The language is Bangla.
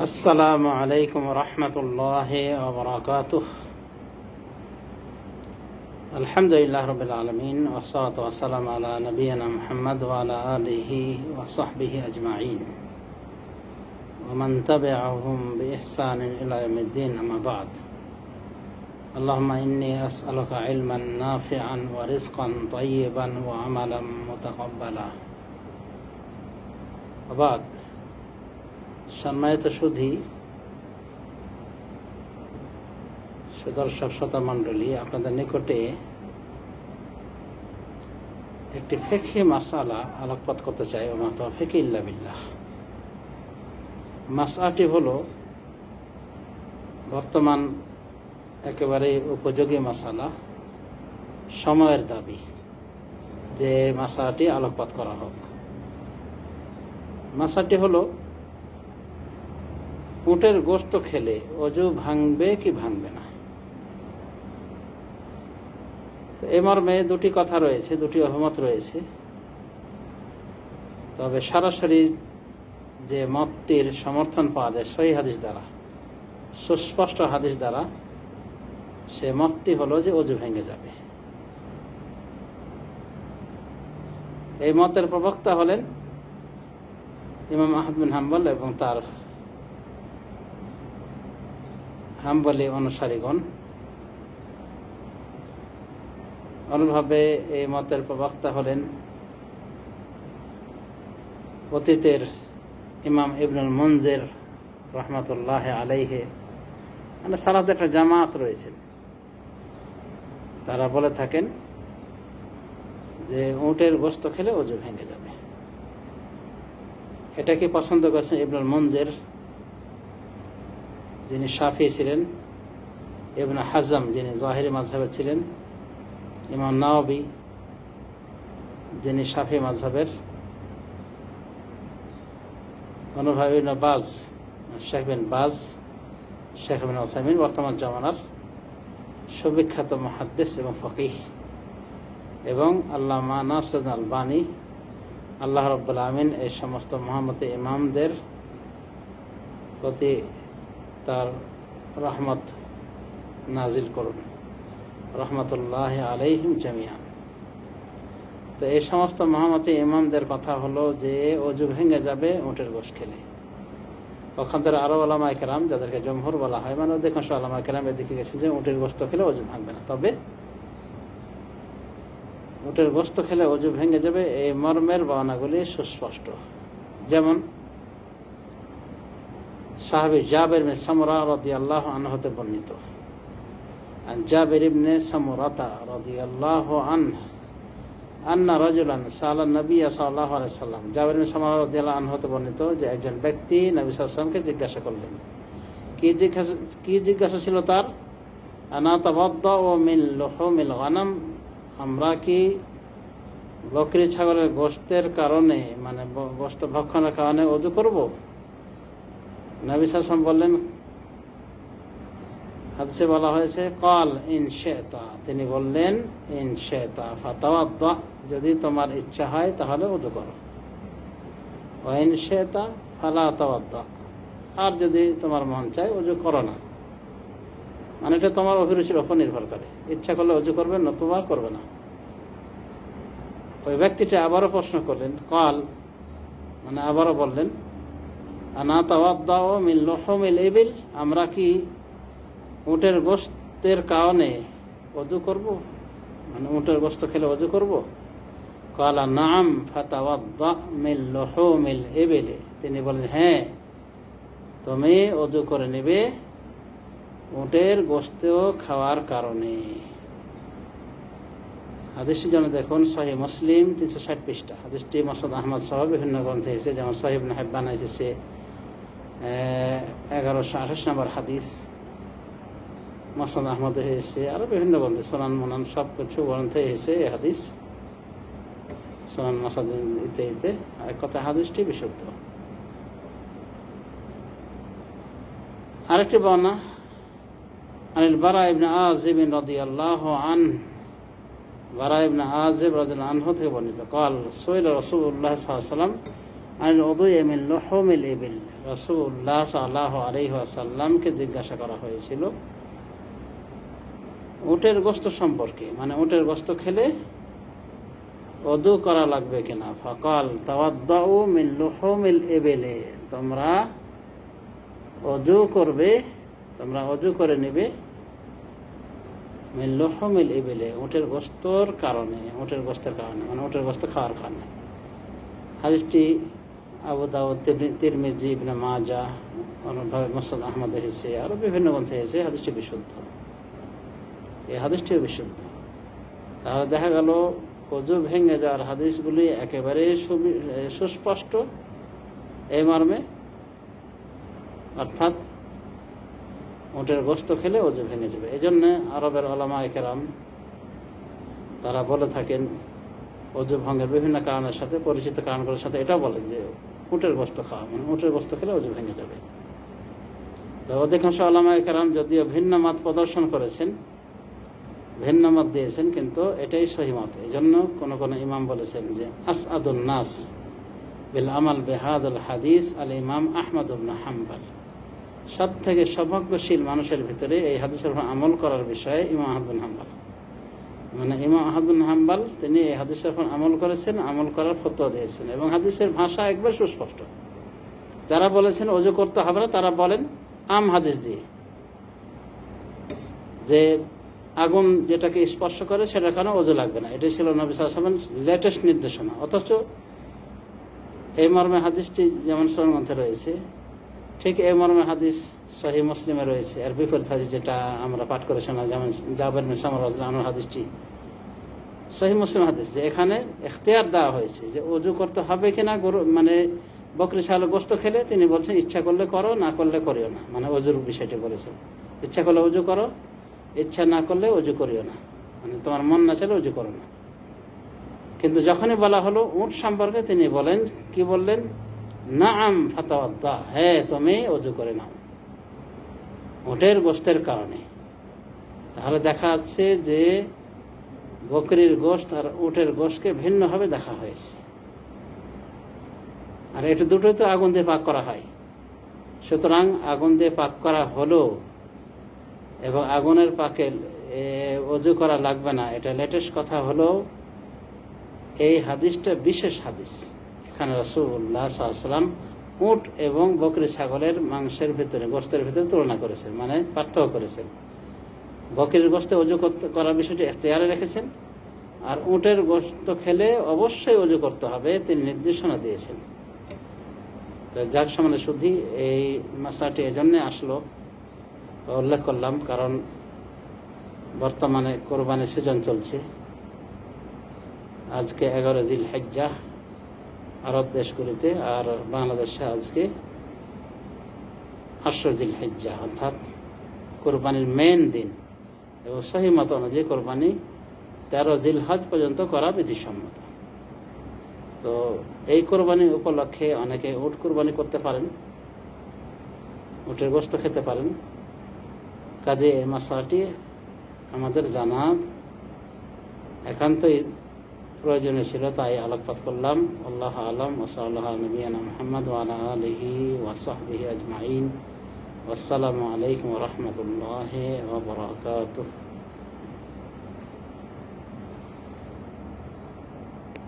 আসসালামু আলাইকুম রহমতুল্লাহি ওয়া বারাকাতুহু। আলহামদুলিল্লাহ রাব্বিল আলামিন ওয়াসসালাতু ওয়াসসালামু আলা নাবিয়িনা মুহাম্মদ ওয়া আলা আলিহি ওয়া সাহবিহি আজমাইন ওয়া মান তাবি'আহুম বিইহসানিন ইলা ইয়াউমিদ্দিন, আম্মা বা'দ। আল্লাহুম্মা ইন্নী আস'আলুকা ইলমান নাফি'আন ওয়া রিজকান তাইয়্যিবান ওয়া আমালান মুতাকাব্বালা। ওয়া বা'দ। সম্মানিত সুদর্শক শ্রোতা মণ্ডলী, আপনাদের নিকটে একটি ফিকহি মাসআলা আলোকপাত করতে চাই। ওয়া মা তাওফীকি ইল্লা বিল্লাহ। মাসআলাটি হলো বর্তমান একেবারে উপযোগী মাসআলা, সময়ের দাবি যে মাসআলাটি আলোকপাত করা হোক। মাসআলাটি হলো, উটের গোশত খেলে অজু ভাঙবে কি ভাঙবে না। তো এ মর্মে দুটি কথা রয়েছে, দুটি অভিমত রয়েছে। তবে সরাসরি যে মতটির সমর্থন পাওয়া যায় সহিহ হাদিস দ্বারা, সুস্পষ্ট হাদিস দ্বারা, সে মতটি হলো যে অজু ভেঙে যাবে। এই মতের প্রবক্তা হলেন ইমাম আহমদ বিন হাম্বল এবং তার হাম্বলি অনুসারীগণ। অনুভাবে এই মতের প্রবক্তা হলেন অতীতের ইমাম ইবনুল মুনজির রহমতুল্লাহ আলাইহে। মানে সালাতে একটা জামাত রয়েছেন, তারা বলে থাকেন যে উটের গোশত খেলে অজু ভেঙে যাবে। এটা কি পছন্দ করেছেন ইবনুল মুনজির, যিনি শাফি ছিলেন, ইবনে হাজম যিনি যাহিরি মাযহাবের ছিলেন, ইমাম নাওয়াবী যিনি শাফি মাযহাবের, অনুভাবী ইবনে বাজ, শেখ বিন বাজ, শেখ বিন উসাইমিন বর্তমান জামানার সুবিখ্যাত মুহাদ্দিস এবং ফকিহ, এবং আল্লামা নাসিরুদ্দিন আলবানী। আল্লাহ রাব্বুল আমিন এই সমস্ত মহামতি ইমামদের প্রতি তার রহমত নাজিল করুন, রহমতুল্লাহ আলাইহিম জামিআন। তো এই সমস্ত মহামতি ইমামদের কথা হলো যে অজু ভেঙে যাবে উটের গোশ খেলে। পক্ষান্তরে আরো উলামায়ে কেরাম, যাদেরকে জমহুর বলা হয়, মানে অধিকাংশ উলামায়ে কেরাম এদিকে গেছেন যে উটের গোশত খেলে অজু ভাঙবে না। তবে উটের গোশত খেলে অজু ভেঙে যাবে এই মর্মের বর্ণনাগুলি সুস্পষ্ট। যেমন সাহাবী জাবের ইবনে সামুরা রাদিয়াল্লাহু আনহু হতে বর্ণিত, আন জাবের ইবনে সামুরাতা রাদিয়াল্লাহু আনহু আন্না রাজুলান সাআলা নবী সাল্লাল্লাহু আলাইহি সাল্লাম। জাবের ইবনে সামুরা রাদিয়াল্লাহু আনহু হতে বর্ণিত যে একজন ব্যক্তি নবী সাল্লাল্লাহু আলাইহি সাল্লামকে জিজ্ঞাসা করলেন। কি জিজ্ঞাসা ছিল তার? আনা তাওয়াদ্দাউ মিন লুহুমিল গানাম, আমরা কি বকরি ছাগলের গোশতের কারণে, মানে গোশত ভক্ষণের কারণে ওযু করব? নবী সাল্লাল্লাহু আলাইহি ওয়াসাল্লাম বললেন, হাদিসে বলা হয়েছে ক্বাল ইন শি'তা, তিনি বললেন ইন শি'তা ফাতাওয়াদ্দা, যদি তোমার ইচ্ছা হয় তাহলে ওযু করো, ওয়া ইন শি'তা ফালা তাওয়াদ্দা, আর যদি তোমার মন চায় ওযু করো না। মানে এটা তোমার অভিরুচির উপর নির্ভর করে, ইচ্ছা করলে ওযু করবে, নতুবা করবে না। ওই ব্যক্তিটা আবারও প্রশ্ন করলেন, ক্বাল মানে আবারও বললেন, আনা তাওয়াদ্দাউ মিন লুহুমিল ইবিল, আমরা কি উটের গোশতের কারণে ওযু করব, মানে উটের গোশত খেলে ওযু করব? ক্বালা নাআম ফাতাওয়াদ্দা মিন লুহুমিল ইবিল, তিনি বলেন হ্যাঁ, তুমি ওযু করে নেবে উটের গোশত খাওয়ার কারণে। হাদিসটি যেন দেখুন সহিহ মুসলিম 360 পৃষ্ঠা। হাদিসটি মুসনাদ আহমদ সহ বিভিন্ন গ্রন্থে এসেছে, যেমন সহিহ ইবনে হিব্বান এসেছে 1128 নম্বর হাদিস, মুসনাদ আহমদ এসেছে, আরো বিভিন্ন গ্রন্থে, সুনান মুনান সব কিছু গ্রন্থে এসেছে এই হাদিস, সুনান মাসাদ ইত্যাদিতে। এক কথা হাদিসটি বিশুদ্ধ। আরেকটি বর্ণনা আনিল বারা ইবনে আযিব রাদিয়াল্লাহু আনহু, বারা ইবনে আযিব রাদিয়াল্লাহু আনহু থেকে বর্ণিত, ক্বাল সুইলা রাসূলুল্লাহ সাল্লাল্লাহু আলাইহি ওয়াসাল্লাম আনিল উযুই মিন লুহুমিল ইবিল, রাসূলুল্লাহ সাল্লাল্লাহু আলাইহি ওয়াসাল্লামকে জিজ্ঞাসা করা হয়েছিল উটের গোশত সম্পর্কে, মানে উটের গোশত খেলে ওযু করা লাগবে কিনা। ফাকাল তাওয়াদ্দাউ মিন লুহুমিল ইবিলি, তোমরা ওযু করবে, তোমরা ওযু করে নেবে মিন লুহুমিল ইবিলি, উটের গোশতের কারণে, উটের গোশতের কারণে, মানে উটের গোশত খাওয়ার কারণে। হাদিসটি আবু দাউদ, তিরমিজি, ইবনে মাজাহ, অন্যভাবে মুসনাদ আহমদে এসেছে, আরও বিভিন্ন গ্রন্থে এসেছে। হাদিসটি বিশুদ্ধ, এই হাদিসটিও বিশুদ্ধ। তাহলে দেখা গেল ওযু ভেঙে যাওয়ার হাদিসগুলি একেবারে সুস্পষ্ট এই মর্মে, অর্থাৎ উটের গোশত খেলে ওযু ভেঙে যাবে। এই জন্যে আরবের উলামায়ে কেরাম তারা বলে থাকেন ওযু ভঙ্গের বিভিন্ন কারণের সাথে, পরিচিত কারণগুলোর সাথে এটাও বলেন যে উটের গোশত খাওয়া, মানে উটের গোশত খেলে ওযু ভেঙে যাবে। তো অধিকাংশ উলামায়ে কেরাম যদিও ভিন্ন মত প্রদর্শন করেছেন, ভিন্ন মত দিয়েছেন, কিন্তু এটাই সহি মত। এই জন্য কোনো কোনো ইমাম বলেছেন যে আসআদুন নাস বিল আমাল বিহাদাল হাদিস আল ইমাম আহমদ ইবনে হাম্বল, সব থেকে সৌভাগ্যশীল মানুষের ভিতরে এই হাদিসের উপর আমল করার বিষয়ে ইমাম আহমদ বিন হাম্বল, মানে ইমাম আহমদ বিন হাম্বল তিনি এই হাদিসের উপর আমল করেছেন, আমল করার ফতোয়া দিয়েছেন, এবং হাদিসের ভাষা একবার সুস্পষ্ট। যারা বলেছেন ওযু করতে হবে না, তারা বলেন আম হাদিস দিয়ে যে আগুন যেটাকে স্পর্শ করে সেটার কারণে ওযু লাগবে না। এটাই ছিল নবী সাল্লাল্লাহু আলাইহি ওয়াসাল্লামের লেটেস্ট নির্দেশনা। অথচ এই মর্মে হাদিসটি যেমন সহিহ গ্রন্থে রয়েছে, ঠিক এই মর্মে হাদিস সহিহ মুসলিমে রয়েছে। আর বিপরীত হাদিস যেটা আমরা পাঠ করে শোনা, যেমন জাবের বিন সামরা রাদিয়াল্লাহু আনহুর হাদিসটি সহিহ মুসলিম হাদিস, যে এখানে ইখতিয়ার দেওয়া হয়েছে যে ওযু করতে হবে কিনা, গরু মানে বকরি ছাগলের গোশত খেলে তিনি বলছেন ইচ্ছা করলে করো, না করলে করিও না, মানে ওযুর বিষয়টি বলেছেন। ইচ্ছা করলে ওযু করো, ইচ্ছা না করলে ওযু করিও না, মানে তোমার মন না চাইলে ওযু করো না। কিন্তু যখনই বলা হলো উট সম্পর্কে, তিনি বলেন, কি বললেন, নাআম ফাতাওয়াদ্দা, হ্যাঁ তুমি ওযু করে নাও উটের গোশতের কারণে। তাহলে দেখা যাচ্ছে যে বকরির গোশত আর উটের গোশতকে ভিন্নভাবে দেখা হয়েছে। আর এটা দুটোই তো আগুন দিয়ে পাক করা হয়, সুতরাং আগুন দিয়ে পাক করা হলো এবং আগুনের পাকে ওযু করা লাগবে না, এটা লেটেস্ট কথা হলো এই হাদিসটা বিশেষ হাদিস। এখানে রাসূলুল্লাহ সাল্লাল্লাহু আলাইহি ওয়াসাল্লাম উট এবং বকরি ছাগলের মাংসের ভিতরে, গোশতের ভিতরে তুলনা করেছেন, মানে পার্থক্য করেছেন। বকরির গোশতে ওযু করার বিষয়টি ইখতিয়ারে রেখেছেন, আর উটের গোশত খেলে অবশ্যই ওযু করতে হবে তিনি নির্দেশনা দিয়েছেন। তো যার সামনে শুধু এই মাসাটি এজন্য আসলো, উল্লেখ করলাম, কারণ বর্তমানে কোরবানির সিজন চলছে। আজকে 11 জিলহিজ্জাহ আরব দেশগুলিতে, আর বাংলাদেশে আজকে 8 জিলহিজ্জাহ, অর্থাৎ কোরবানির মেন দিন। এবং সহিহ মত অনুযায়ী কোরবানি 13 জিলহজ পর্যন্ত করা বিধিসম্মত। তো এই কোরবানি উপলক্ষে অনেকে উট কোরবানি করতে পারেন, উটের গোশত খেতে পারেন। কাজে এই মশলাটি আমাদের জানা একান্তই প্রয়োজনীয় ছিল, তাই আলোকপাত করলাম। আল্লাহু আ'লাম। ওয়া সাল্লাল্লাহু আলা নবিয়িনা মুহাম্মদ ওয়া আলা আলিহি ওয়া সাহবিহি আজমাইন। ওয়াসসালামু আলাইকুম ওয়া রাহমাতুল্লাহি ওয়া বারাকাতুহু।